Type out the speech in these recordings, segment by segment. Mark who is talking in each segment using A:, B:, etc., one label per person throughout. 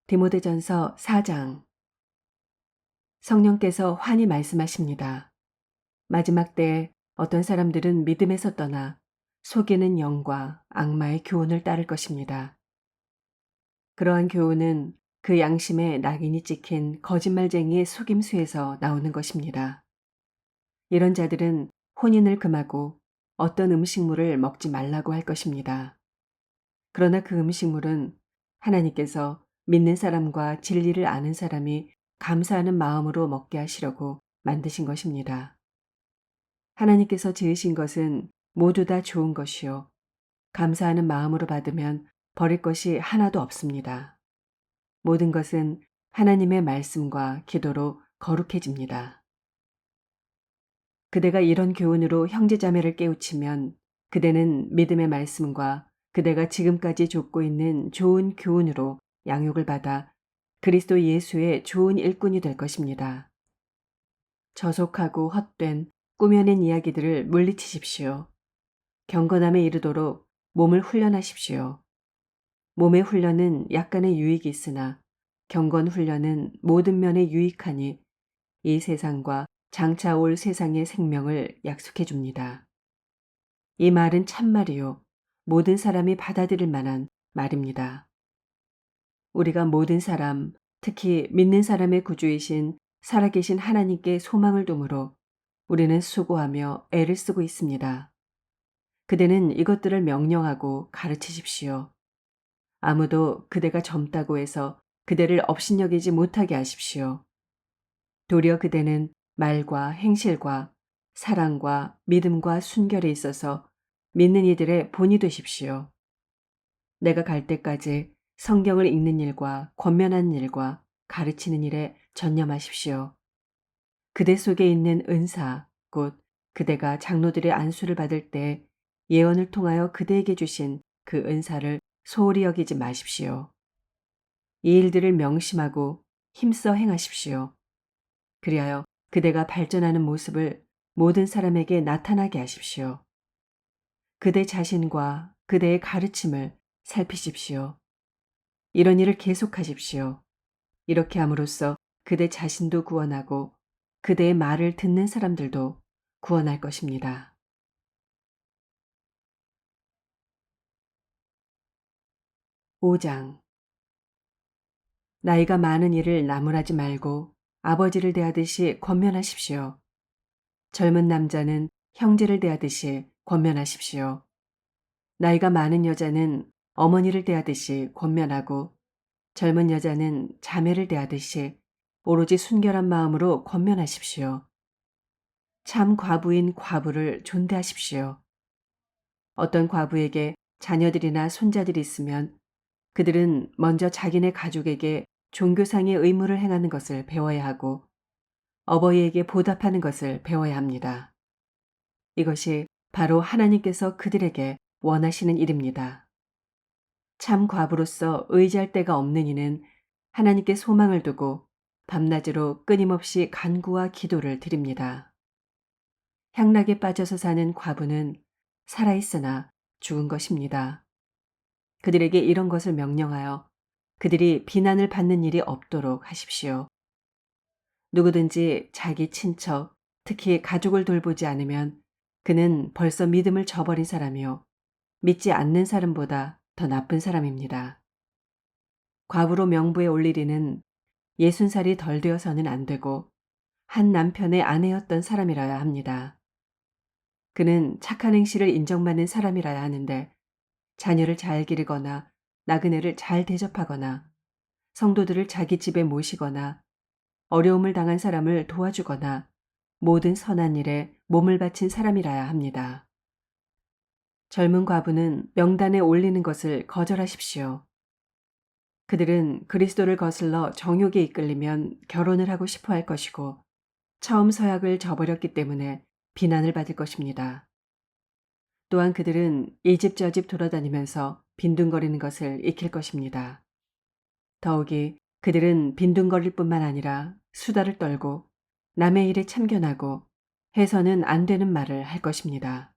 A: 디모데전서 4장. 성령께서 환히 말씀하십니다. 마지막 때에 어떤 사람들은 믿음에서 떠나 속이는 영과 악마의 교훈을 따를 것입니다. 그러한 교훈은 그 양심에 낙인이 찍힌 거짓말쟁이의 속임수에서 나오는 것입니다. 이런 자들은 혼인을 금하고 어떤 음식물을 먹지 말라고 할 것입니다. 그러나 그 음식물은 하나님께서 믿는 사람과 진리를 아는 사람이 감사하는 마음으로 먹게 하시려고 만드신 것입니다. 하나님께서 지으신 것은 모두 다 좋은 것이요. 감사하는 마음으로 받으면 버릴 것이 하나도 없습니다. 모든 것은 하나님의 말씀과 기도로 거룩해집니다. 그대가 이런 교훈으로 형제자매를 깨우치면 그대는 믿음의 말씀과 그대가 지금까지 좇고 있는 좋은 교훈으로 양육을 받아 그리스도 예수의 좋은 일꾼이 될 것입니다. 저속하고 헛된 꾸며낸 이야기들을 물리치십시오. 경건함에 이르도록 몸을 훈련하십시오. 몸의 훈련은 약간의 유익이 있으나 경건 훈련은 모든 면에 유익하니 이 세상과 장차 올 세상의 생명을 약속해 줍니다. 이 말은 참말이요. 모든 사람이 받아들일 만한 말입니다. 우리가 모든 사람, 특히 믿는 사람의 구주이신 살아계신 하나님께 소망을 두므로 우리는 수고하며 애를 쓰고 있습니다. 그대는 이것들을 명령하고 가르치십시오. 아무도 그대가 젊다고 해서 그대를 업신여기지 못하게 하십시오. 도리어 그대는 말과 행실과 사랑과 믿음과 순결에 있어서 믿는 이들의 본이 되십시오. 내가 갈 때까지 성경을 읽는 일과 권면하는 일과 가르치는 일에 전념하십시오. 그대 속에 있는 은사, 곧 그대가 장로들의 안수를 받을 때 예언을 통하여 그대에게 주신 그 은사를 소홀히 여기지 마십시오. 이 일들을 명심하고 힘써 행하십시오. 그리하여 그대가 발전하는 모습을 모든 사람에게 나타나게 하십시오. 그대 자신과 그대의 가르침을 살피십시오. 이런 일을 계속하십시오. 이렇게 함으로써 그대 자신도 구원하고 그대의 말을 듣는 사람들도 구원할 것입니다. 5장. 나이가 많은 이를 나무라지 말고 아버지를 대하듯이 권면하십시오. 젊은 남자는 형제를 대하듯이 권면하십시오. 나이가 많은 여자는 어머니를 대하듯이 권면하고 젊은 여자는 자매를 대하듯이 오로지 순결한 마음으로 권면하십시오. 참 과부인 과부를 존대하십시오. 어떤 과부에게 자녀들이나 손자들이 있으면 그들은 먼저 자기네 가족에게 종교상의 의무를 행하는 것을 배워야 하고 어버이에게 보답하는 것을 배워야 합니다. 이것이 바로 하나님께서 그들에게 원하시는 일입니다. 참 과부로서 의지할 데가 없는 이는 하나님께 소망을 두고 밤낮으로 끊임없이 간구와 기도를 드립니다. 향락에 빠져서 사는 과부는 살아있으나 죽은 것입니다. 그들에게 이런 것을 명령하여 그들이 비난을 받는 일이 없도록 하십시오. 누구든지 자기 친척, 특히 가족을 돌보지 않으면 그는 벌써 믿음을 저버린 사람이요. 믿지 않는 사람보다 더 나쁜 사람입니다. 과부로 명부에 올릴 이는 60살이 덜 되어서는 안 되고 한 남편의 아내였던 사람이라야 합니다. 그는 착한 행실을 인정받는 사람이라야 하는데 자녀를 잘 기르거나 나그네를 잘 대접하거나 성도들을 자기 집에 모시거나 어려움을 당한 사람을 도와주거나 모든 선한 일에 몸을 바친 사람이라야 합니다. 젊은 과부는 명단에 올리는 것을 거절하십시오. 그들은 그리스도를 거슬러 정욕에 이끌리면 결혼을 하고 싶어 할 것이고 처음 서약을 저버렸기 때문에 비난을 받을 것입니다. 또한 그들은 이 집 저 집 돌아다니면서 빈둥거리는 것을 익힐 것입니다. 더욱이 그들은 빈둥거릴 뿐만 아니라 수다를 떨고 남의 일에 참견하고 해서는 안 되는 말을 할 것입니다.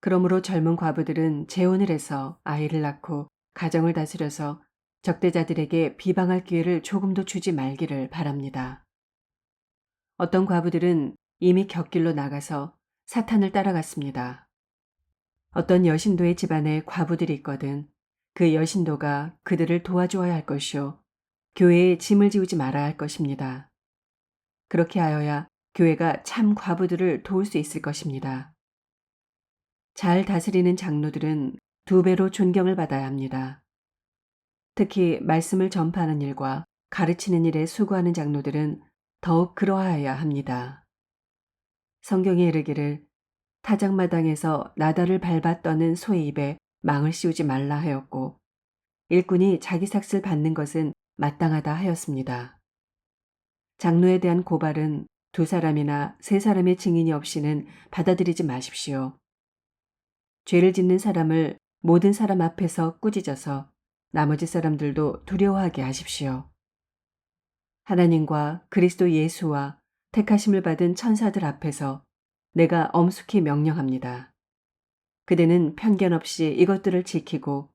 A: 그러므로 젊은 과부들은 재혼을 해서 아이를 낳고 가정을 다스려서 적대자들에게 비방할 기회를 조금도 주지 말기를 바랍니다. 어떤 과부들은 이미 곁길로 나가서 사탄을 따라갔습니다. 어떤 여신도의 집안에 과부들이 있거든 그 여신도가 그들을 도와주어야 할 것이요 교회에 짐을 지우지 말아야 할 것입니다. 그렇게 하여야 교회가 참 과부들을 도울 수 있을 것입니다. 잘 다스리는 장로들은 2배로 존경을 받아야 합니다. 특히 말씀을 전파하는 일과 가르치는 일에 수고하는 장로들은 더욱 그러하여야 합니다. 성경에 이르기를 타작마당에서 나달을 밟아 떠는 소의 입에 망을 씌우지 말라 하였고 일꾼이 자기 삭슬 받는 것은 마땅하다 하였습니다. 장로에 대한 고발은 2사람이나 3사람의 증인이 없이는 받아들이지 마십시오. 죄를 짓는 사람을 모든 사람 앞에서 꾸짖어서 나머지 사람들도 두려워하게 하십시오. 하나님과 그리스도 예수와 택하심을 받은 천사들 앞에서 내가 엄숙히 명령합니다. 그대는 편견 없이 이것들을 지키고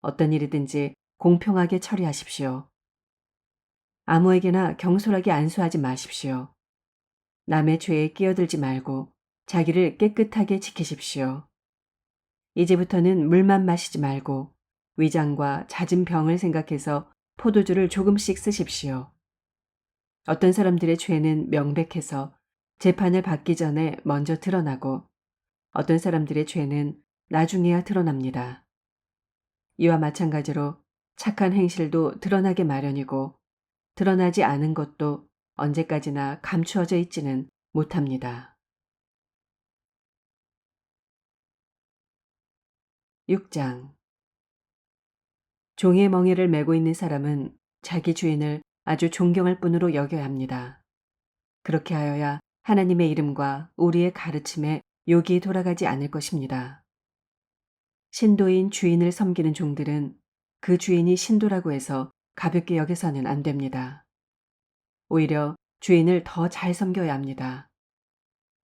A: 어떤 일이든지 공평하게 처리하십시오. 아무에게나 경솔하게 안수하지 마십시오. 남의 죄에 끼어들지 말고 자기를 깨끗하게 지키십시오. 이제부터는 물만 마시지 말고 위장과 잦은 병을 생각해서 포도주를 조금씩 쓰십시오. 어떤 사람들의 죄는 명백해서 재판을 받기 전에 먼저 드러나고 어떤 사람들의 죄는 나중에야 드러납니다. 이와 마찬가지로 착한 행실도 드러나게 마련이고 드러나지 않은 것도 언제까지나 감추어져 있지는 못합니다. 6장 종의 멍에를 메고 있는 사람은 자기 주인을 아주 존경할 뿐으로 여겨야 합니다. 그렇게 하여야 하나님의 이름과 우리의 가르침에 욕이 돌아가지 않을 것입니다. 신도인 주인을 섬기는 종들은 그 주인이 신도라고 해서 가볍게 여겨서는 안 됩니다. 오히려 주인을 더 잘 섬겨야 합니다.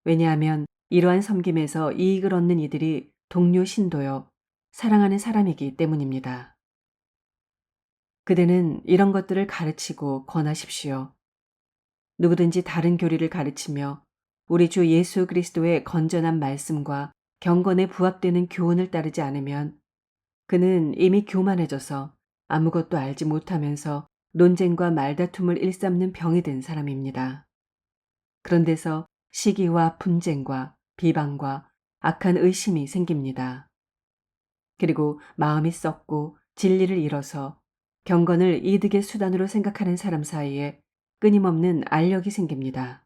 A: 왜냐하면 이러한 섬김에서 이익을 얻는 이들이 동료 신도요, 사랑하는 사람이기 때문입니다. 그대는 이런 것들을 가르치고 권하십시오. 누구든지 다른 교리를 가르치며 우리 주 예수 그리스도의 건전한 말씀과 경건에 부합되는 교훈을 따르지 않으면 그는 이미 교만해져서 아무것도 알지 못하면서 논쟁과 말다툼을 일삼는 병이 든 사람입니다. 그런 데서 시기와 분쟁과 비방과 악한 의심이 생깁니다. 그리고 마음이 썩고 진리를 잃어서 경건을 이득의 수단으로 생각하는 사람 사이에 끊임없는 알력이 생깁니다.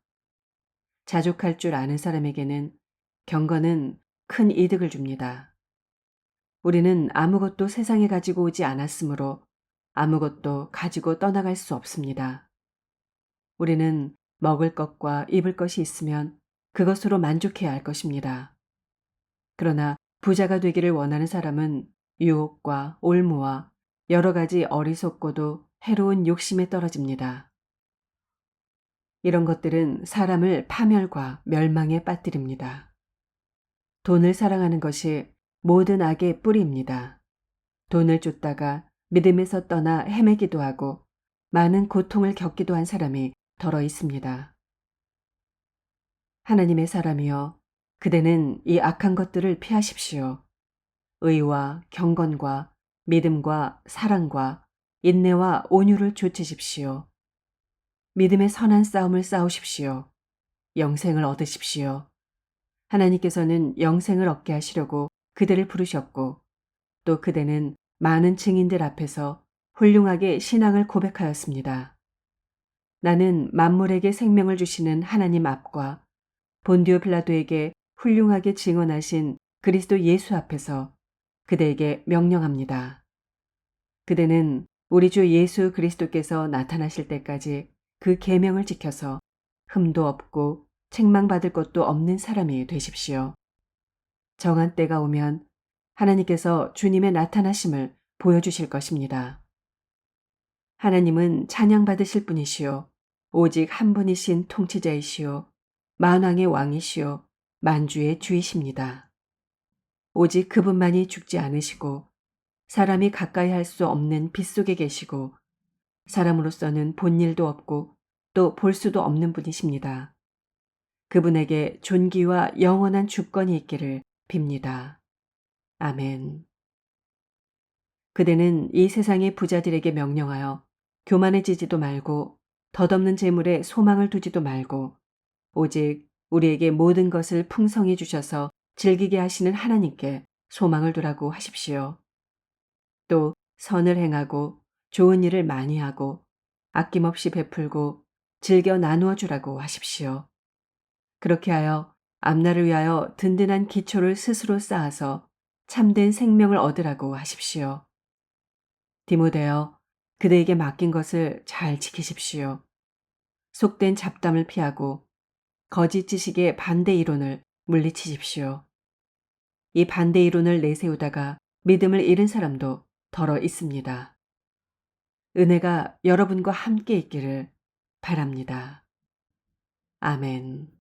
A: 자족할 줄 아는 사람에게는 경건은 큰 이득을 줍니다. 우리는 아무것도 세상에 가지고 오지 않았으므로 아무것도 가지고 떠나갈 수 없습니다. 우리는 먹을 것과 입을 것이 있으면 그것으로 만족해야 할 것입니다. 그러나 부자가 되기를 원하는 사람은 유혹과 올무와 여러 가지 어리석고도 해로운 욕심에 떨어집니다. 이런 것들은 사람을 파멸과 멸망에 빠뜨립니다. 돈을 사랑하는 것이 모든 악의 뿌리입니다. 돈을 쫓다가 믿음에서 떠나 헤매기도 하고 많은 고통을 겪기도 한 사람이 더러 있습니다. 하나님의 사람이여, 그대는 이 악한 것들을 피하십시오. 의와 경건과 믿음과 사랑과 인내와 온유를 좇으십시오. 믿음의 선한 싸움을 싸우십시오. 영생을 얻으십시오. 하나님께서는 영생을 얻게 하시려고 그대를 부르셨고 또 그대는 많은 증인들 앞에서 훌륭하게 신앙을 고백하였습니다. 나는 만물에게 생명을 주시는 하나님 앞과 본디오 빌라도에게 훌륭하게 증언하신 그리스도 예수 앞에서 그대에게 명령합니다. 그대는 우리 주 예수 그리스도께서 나타나실 때까지 그 계명을 지켜서 흠도 없고 책망받을 것도 없는 사람이 되십시오. 정한 때가 오면 하나님께서 주님의 나타나심을 보여주실 것입니다. 하나님은 찬양받으실 분이시요 오직 한 분이신 통치자이시요 만왕의 왕이시요 만주의 주이십니다. 오직 그분만이 죽지 않으시고 사람이 가까이 할 수 없는 빛 속에 계시고 사람으로서는 본 일도 없고 또 볼 수도 없는 분이십니다. 그분에게 존귀와 영원한 주권이 있기를 빕니다. 아멘. 그대는 이 세상의 부자들에게 명령하여 교만해지지도 말고 덧없는 재물에 소망을 두지도 말고 오직 우리에게 모든 것을 풍성히 주셔서 즐기게 하시는 하나님께 소망을 두라고 하십시오. 또 선을 행하고 좋은 일을 많이 하고 아낌없이 베풀고 즐겨 나누어 주라고 하십시오. 그렇게 하여 앞날을 위하여 든든한 기초를 스스로 쌓아서 참된 생명을 얻으라고 하십시오. 디모데여, 그대에게 맡긴 것을 잘 지키십시오. 속된 잡담을 피하고 거짓 지식의 반대 이론을 물리치십시오. 이 반대 이론을 내세우다가 믿음을 잃은 사람도 더러 있습니다. 은혜가 여러분과 함께 있기를 바랍니다. 아멘.